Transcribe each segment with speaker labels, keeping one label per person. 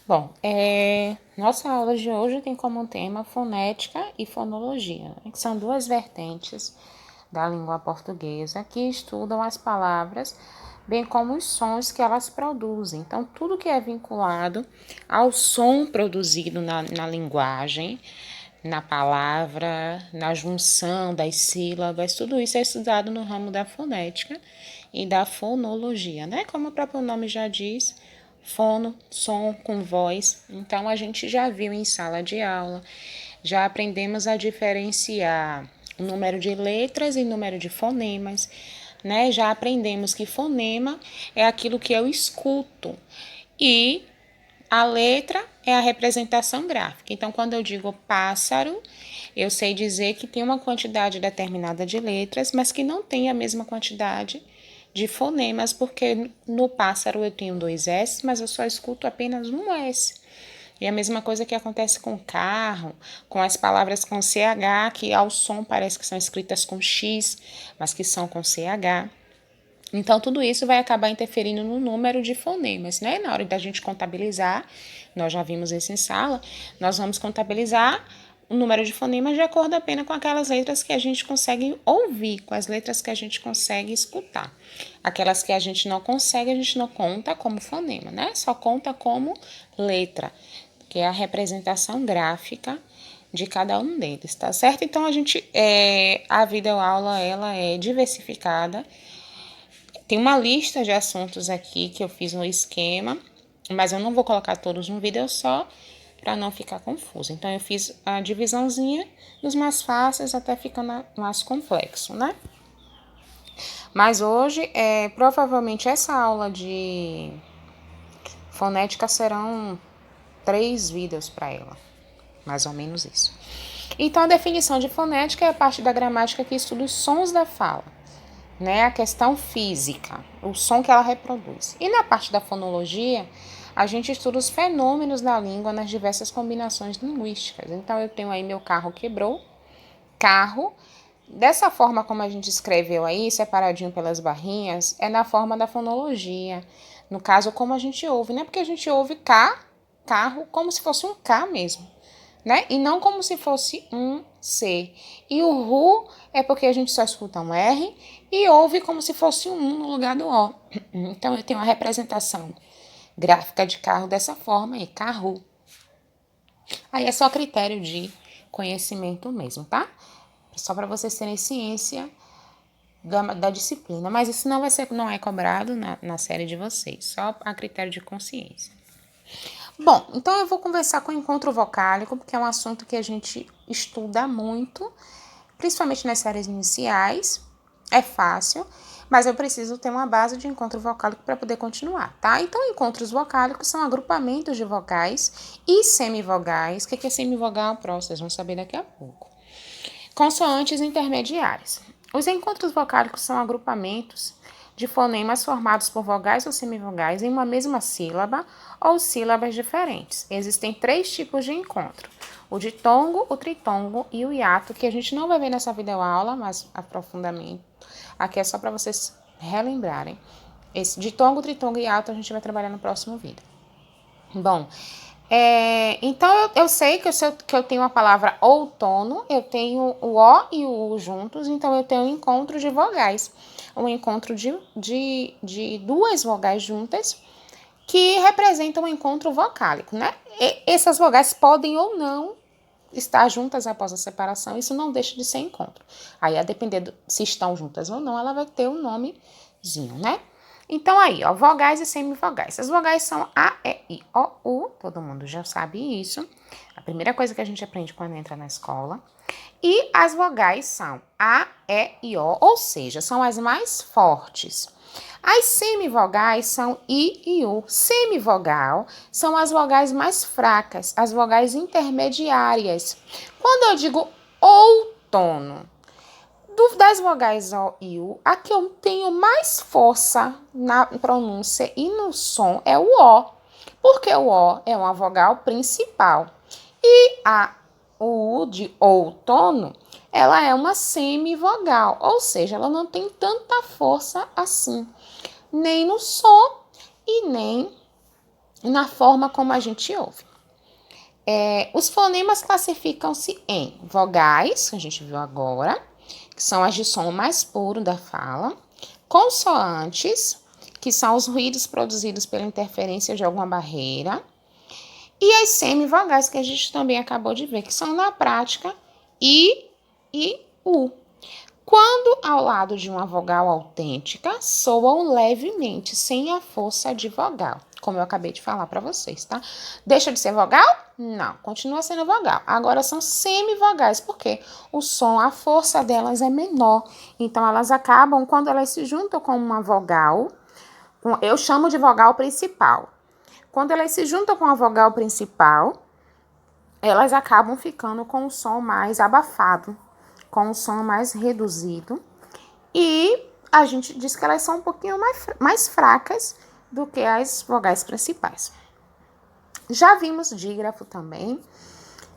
Speaker 1: Bom, nossa aula de hoje tem como tema fonética e fonologia, né, que são duas vertentes da língua portuguesa que estudam as palavras, bem como os sons que elas produzem. Então, tudo que é vinculado ao som produzido na linguagem, na palavra, na junção das sílabas, tudo isso é estudado no ramo da fonética e da fonologia, né? Como o próprio nome já diz, fono, som com voz. Então, a gente já viu em sala de aula, já aprendemos a diferenciar o número de letras e número de fonemas, né? Já aprendemos que fonema é aquilo que eu escuto e a letra é a representação gráfica. Então, quando eu digo pássaro, eu sei dizer que tem uma quantidade determinada de letras, mas que não tem a mesma quantidade de fonemas, porque no pássaro eu tenho dois S, mas eu só escuto apenas um S. E a mesma coisa que acontece com carro, com as palavras com CH, que ao som parece que são escritas com X, mas que são com CH. Então, tudo isso vai acabar interferindo no número de fonemas, né? Na hora da gente contabilizar, nós já vimos isso em sala, nós vamos contabilizar o número de fonemas de acordo apenas com aquelas letras que a gente consegue ouvir, com as letras que a gente consegue escutar. Aquelas que a gente não conta como fonema, né? Só conta como letra, que é a representação gráfica de cada um deles, tá certo? Então, a videoaula, ela é diversificada. Tem uma lista de assuntos aqui que eu fiz no esquema, mas eu não vou colocar todos num vídeo só para não ficar confuso. Então, eu fiz a divisãozinha dos mais fáceis até ficando mais complexo, né? Mas hoje, provavelmente essa aula de fonética serão 3 vídeos para ela, mais ou menos isso. Então, a definição de fonética é a parte da gramática que estuda os sons da fala, né, a questão física, o som que ela reproduz. E na parte da fonologia, a gente estuda os fenômenos da língua nas diversas combinações linguísticas. Então, eu tenho aí meu carro quebrou, carro. Dessa forma como a gente escreveu aí, separadinho pelas barrinhas, é na forma da fonologia. No caso, como a gente ouve, né? Porque a gente ouve carro, como se fosse um K mesmo, né? E não como se fosse um C. E o RU é porque a gente só escuta um R e ouve como se fosse um no lugar do O. Então, eu tenho uma representação gráfica de carro dessa forma aí, carro. Aí é só critério de conhecimento mesmo, tá? Só para vocês terem ciência da disciplina. Mas isso não é cobrado na série de vocês, só a critério de consciência. Bom, então eu vou conversar com o encontro vocálico, porque é um assunto que a gente estuda muito, principalmente nas séries iniciais. É fácil, mas eu preciso ter uma base de encontro vocálico para poder continuar, tá? Então, encontros vocálicos são agrupamentos de vogais e semivogais. O que é semivogal? Vocês vão saber daqui a pouco. Consoantes intermediárias. Os encontros vocálicos são agrupamentos de fonemas formados por vogais ou semivogais em uma mesma sílaba ou sílabas diferentes. Existem 3 tipos de encontro: o ditongo, o tritongo e o hiato, que a gente não vai ver nessa videoaula, mas aprofundamento. Aqui é só para vocês relembrarem. Esse ditongo, tritongo e hiato a gente vai trabalhar no próximo vídeo. Bom, então eu sei que eu tenho a palavra outono, eu tenho o O e o U juntos, então eu tenho um encontro de vogais, um encontro de 2 vogais juntas que representam um encontro vocálico, né? Essas vogais podem ou não estar juntas após a separação, isso não deixa de ser encontro. Aí, a depender se estão juntas ou não, ela vai ter um nomezinho, né? Então, aí, ó, vogais e semivogais. As vogais são A, E, I, O, U, todo mundo já sabe isso. A primeira coisa que a gente aprende quando entra na escola. E as vogais são A, E e O, ou seja, são as mais fortes. As semivogais são I e U. Semivogal são as vogais mais fracas, as vogais intermediárias. Quando eu digo outono, das vogais O e U, a que eu tenho mais força na pronúncia e no som é o O, porque o O é uma vogal principal. E o U de outono, ela é uma semivogal, ou seja, ela não tem tanta força assim, nem no som e nem na forma como a gente ouve. Os fonemas classificam-se em vogais, que a gente viu agora, que são as de som mais puro da fala, consoantes, que são os ruídos produzidos pela interferência de alguma barreira, e as semivogais, que a gente também acabou de ver, que são na prática I e U. Quando ao lado de uma vogal autêntica, soam levemente, sem a força de vogal, como eu acabei de falar para vocês, tá? Deixa de ser vogal? Não, continua sendo vogal. Agora são semivogais, porque o som, a força delas é menor. Então, elas acabam, quando elas se juntam com uma vogal, eu chamo de vogal principal. Quando elas se juntam com a vogal principal, elas acabam ficando com o som mais abafado, com o som mais reduzido. E a gente diz que elas são um pouquinho mais fracas do que as vogais principais. Já vimos dígrafo também,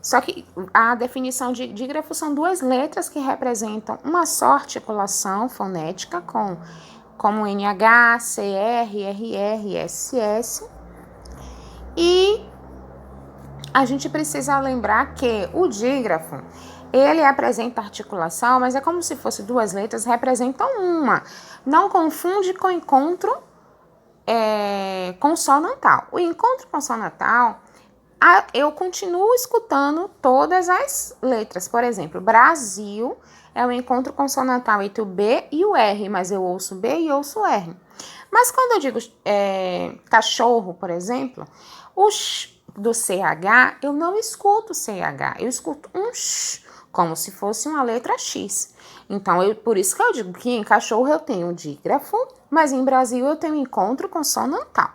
Speaker 1: só que a definição de dígrafo são duas letras que representam uma só articulação fonética, como NH, CR, RR, SS. E a gente precisa lembrar que o dígrafo, ele apresenta articulação, mas é como se fosse duas letras, representam uma. Não confunde com encontro consonantal. O encontro consonantal, eu continuo escutando todas as letras. Por exemplo, Brasil é o encontro consonantal entre o B e o R, mas eu ouço B e ouço R. Mas quando eu digo cachorro, por exemplo, do CH, eu não escuto CH, eu escuto um X, como se fosse uma letra X. Então, por isso que eu digo que em cachorro eu tenho dígrafo, mas em Brasil eu tenho encontro consonantal.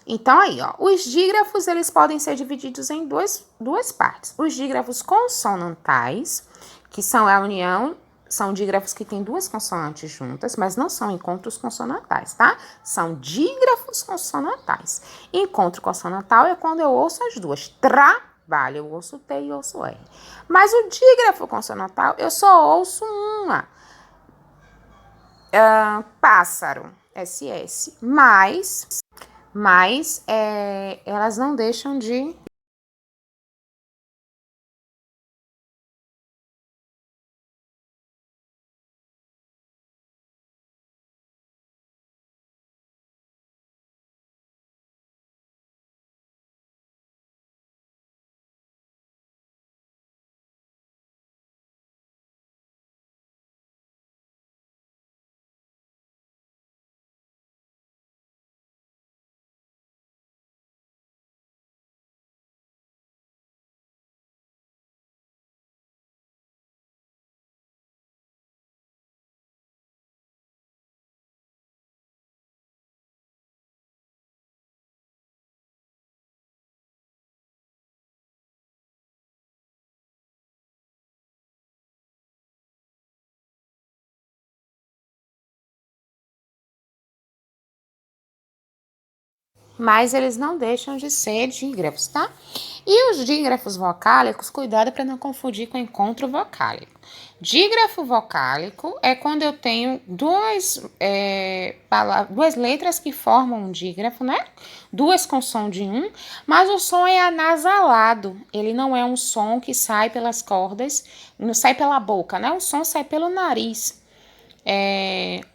Speaker 1: Então, aí, ó, os dígrafos, eles podem ser divididos em duas partes. Os dígrafos consonantais, que são a união, são dígrafos que têm duas consoantes juntas, mas não são encontros consonantais, tá? São dígrafos consonantais. Encontro consonantal é quando eu ouço as duas. Trabalho, eu ouço T e ouço R. Mas o dígrafo consonantal, eu só ouço uma. Pássaro, SS. Mas elas não deixam de... Mas eles não deixam de ser dígrafos, tá? E os dígrafos vocálicos, cuidado para não confundir com encontro vocálico. Dígrafo vocálico é quando eu tenho duas letras que formam um dígrafo, né? Duas com som de um, mas o som é anasalado. Ele não é um som que sai pelas cordas, não sai pela boca, né? O som sai pelo nariz.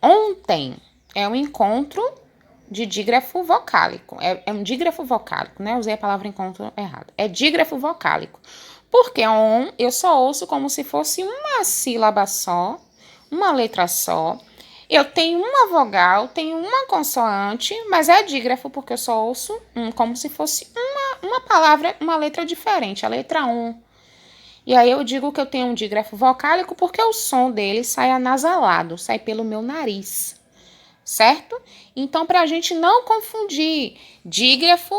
Speaker 1: Ontem é um encontro de dígrafo vocálico. É um dígrafo vocálico, né? Usei a palavra encontro errado. É dígrafo vocálico. Porque eu só ouço como se fosse uma sílaba só, uma letra só. Eu tenho uma vogal, tenho uma consoante, mas é dígrafo porque eu só ouço como se fosse uma palavra, uma letra diferente, a letra E aí eu digo que eu tenho um dígrafo vocálico porque o som dele sai anasalado, sai pelo meu nariz. Certo? Então, para a gente não confundir dígrafo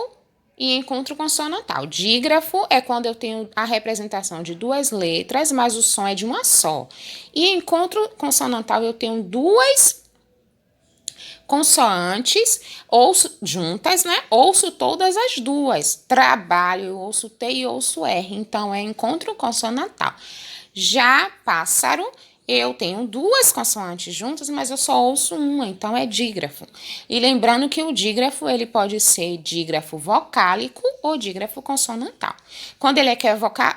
Speaker 1: e encontro consonantal. Dígrafo é quando eu tenho a representação de duas letras, mas o som é de uma só. E encontro consonantal eu tenho duas consoantes, ouço juntas, né? Ouço todas as duas. Trabalho, eu ouço T e ouço R. Então, é encontro consonantal. Já pássaro eu tenho duas consoantes juntas, mas eu só ouço uma, então é dígrafo. E lembrando que o dígrafo, ele pode ser dígrafo vocálico ou dígrafo consonantal. Quando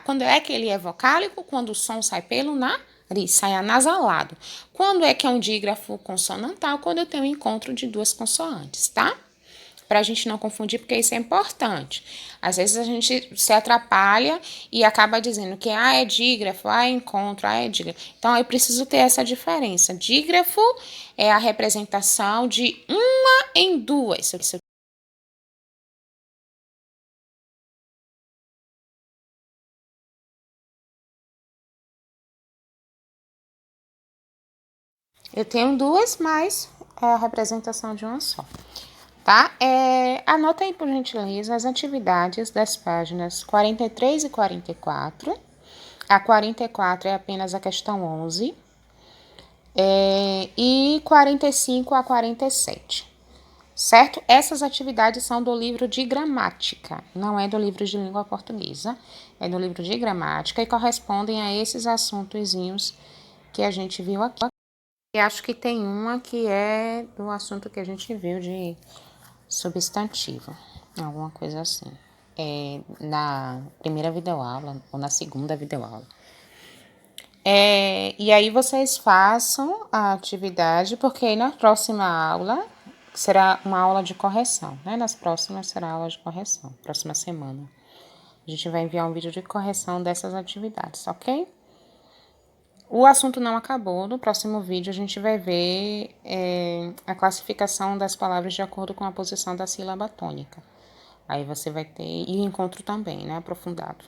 Speaker 1: quando é que ele é vocálico? Quando o som sai pelo nariz, sai anasalado. Quando é que é um dígrafo consonantal? Quando eu tenho um encontro de duas consoantes, tá? Para a gente não confundir, porque isso é importante. Às vezes a gente se atrapalha e acaba dizendo que é dígrafo, é encontro, é dígrafo. Então eu preciso ter essa diferença. Dígrafo é a representação de uma em duas. Eu tenho duas, mas é a representação de uma só. Tá? Anota aí, por gentileza, as atividades das páginas 43 e 44. A 44 é apenas a questão 11. E 45 a 47. Certo? Essas atividades são do livro de gramática, não é do livro de língua portuguesa, é do livro de gramática e correspondem a esses assuntozinhos que a gente viu aqui. E acho que tem uma que é do assunto que a gente viu de substantivo, alguma coisa assim. Na primeira videoaula ou na segunda videoaula. E aí vocês façam a atividade, porque aí na próxima aula será uma aula de correção, né? Nas próximas será aula de correção, próxima semana. A gente vai enviar um vídeo de correção dessas atividades, ok? O assunto não acabou. No próximo vídeo a gente vai ver a classificação das palavras de acordo com a posição da sílaba tônica. Aí você vai ter, e o encontro também, né? Aprofundado.